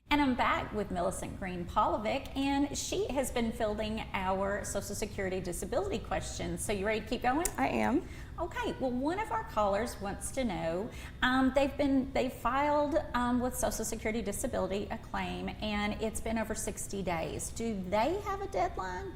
And I'm back with Millicent Rule552, and she has been fielding our Social Security disability questions. So you ready to keep going? I am. Okay, well, one of our callers wants to know, they filed with Social Security disability a claim, and it's been over 60 days. Do they have a deadline?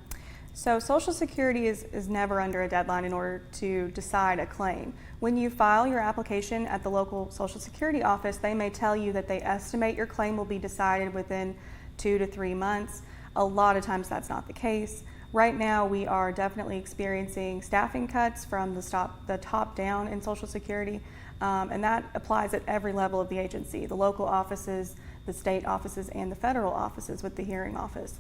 So Social Security is never under a deadline in order to decide a claim. When you file your application at the local Social Security office, they may tell you that they estimate your claim will be decided within 2 to 3 months. A lot of times that's not the case. Right now we are definitely experiencing staffing cuts from the top down in Social Security, and that applies at every level of the agency, the local offices, the state offices, and the federal offices with the hearing office.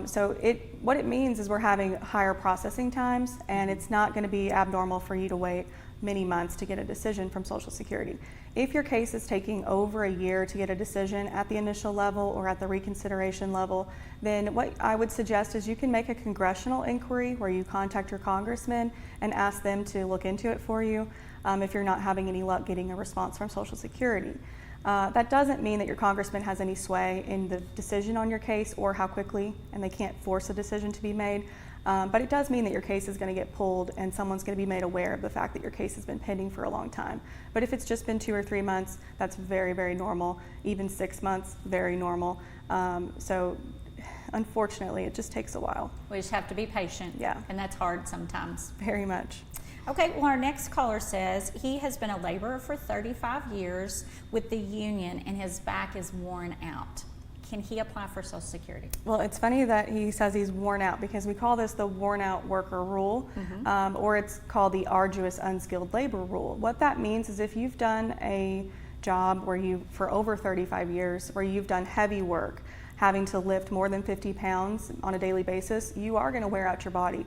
So what it means is we're having higher processing times, and it's not going to be abnormal for you to wait many months to get a decision from Social Security. If your case is taking over a year to get a decision at the initial level or at the reconsideration level, then what I would suggest is you can make a congressional inquiry where you contact your congressman and ask them to look into it for you if you're not having any luck getting a response from Social Security. That doesn't mean that your congressman has any sway in the decision on your case or how quickly, and they can't force a decision to be made. But it does mean that your case is going to get pulled and someone's going to be made aware of the fact that your case has been pending for a long time. But if it's just been 2 or 3 months, that's very, very normal. Even 6 months, very normal. So unfortunately, it just takes a while. We just have to be patient. Yeah. And that's hard sometimes. Very much. Okay, well, our next caller says he has been a laborer for 35 years with the union and his back is worn out. Can he apply for Social Security? Well, it's funny that he says he's worn out because we call this the worn out worker rule, or it's called the arduous unskilled labor rule. What that means is if you've done a job for over 35 years, where you've done heavy work, having to lift more than 50 pounds on a daily basis, you are going to wear out your body.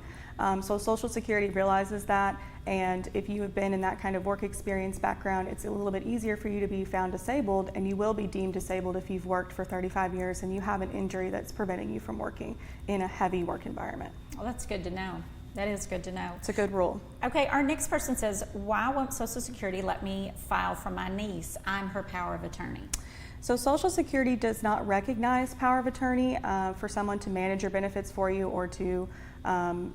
So Social Security realizes that, and if you have been in that kind of work experience background, it's a little bit easier for you to be found disabled, and you will be deemed disabled if you've worked for 35 years and you have an injury that's preventing you from working in a heavy work environment. Well, that's good to know. That is good to know. It's a good rule. Okay, our next person says, why won't Social Security let me file for my niece? I'm her power of attorney. So Social Security does not recognize power of attorney for someone to manage your benefits for you or to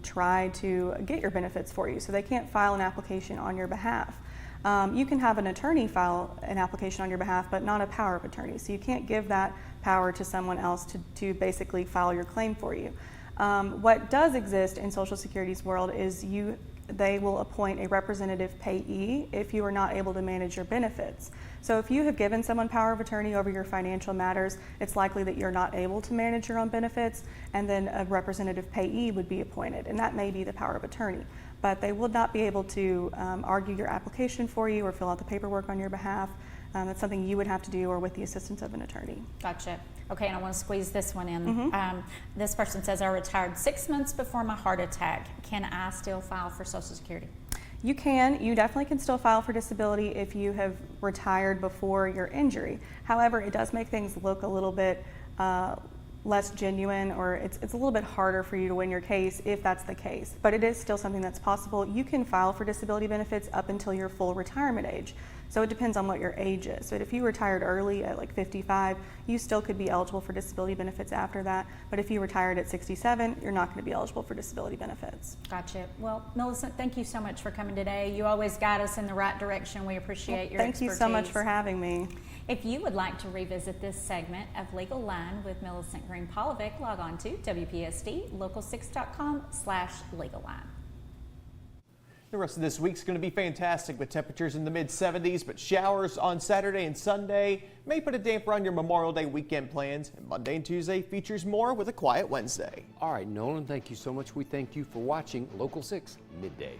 try to get your benefits for you. So they can't file an application on your behalf. You can have an attorney file an application on your behalf, but not a power of attorney. So you can't give that power to someone else to basically file your claim for you. What does exist in Social Security's world is they will appoint a representative payee if you are not able to manage your benefits. So if you have given someone power of attorney over your financial matters, it's likely that you're not able to manage your own benefits, and then a representative payee would be appointed, and that may be the power of attorney. But they will not be able to argue your application for you or fill out the paperwork on your behalf. That's something you would have to do or with the assistance of an attorney. Gotcha. Okay, and I want to squeeze this one in. This person says, I retired 6 months before my heart attack. Can I still file for Social Security? You can. You definitely can still file for disability if you have retired before your injury. However, it does make things look a little bit less genuine, or it's a little bit harder for you to win your case if that's the case. But it is still something that's possible. You can file for disability benefits up until your full retirement age. So it depends on what your age is. But if you retired early at like 55, you still could be eligible for disability benefits after that. But if you retired at 67, you're not going to be eligible for disability benefits. Gotcha. Well, Millicent, thank you so much for coming today. You always guide us in the right direction. We appreciate your expertise. Thank you so much for having me. If you would like to revisit this segment of Legal Line with Millicent Rule552, log on to WPSDlocal6.com/legalline. The rest of this week's going to be fantastic with temperatures in the mid-70s, but showers on Saturday and Sunday may put a damper on your Memorial Day weekend plans. And Monday and Tuesday features more with a quiet Wednesday. All right, Nolan, thank you so much. We thank you for watching Local 6 Midday.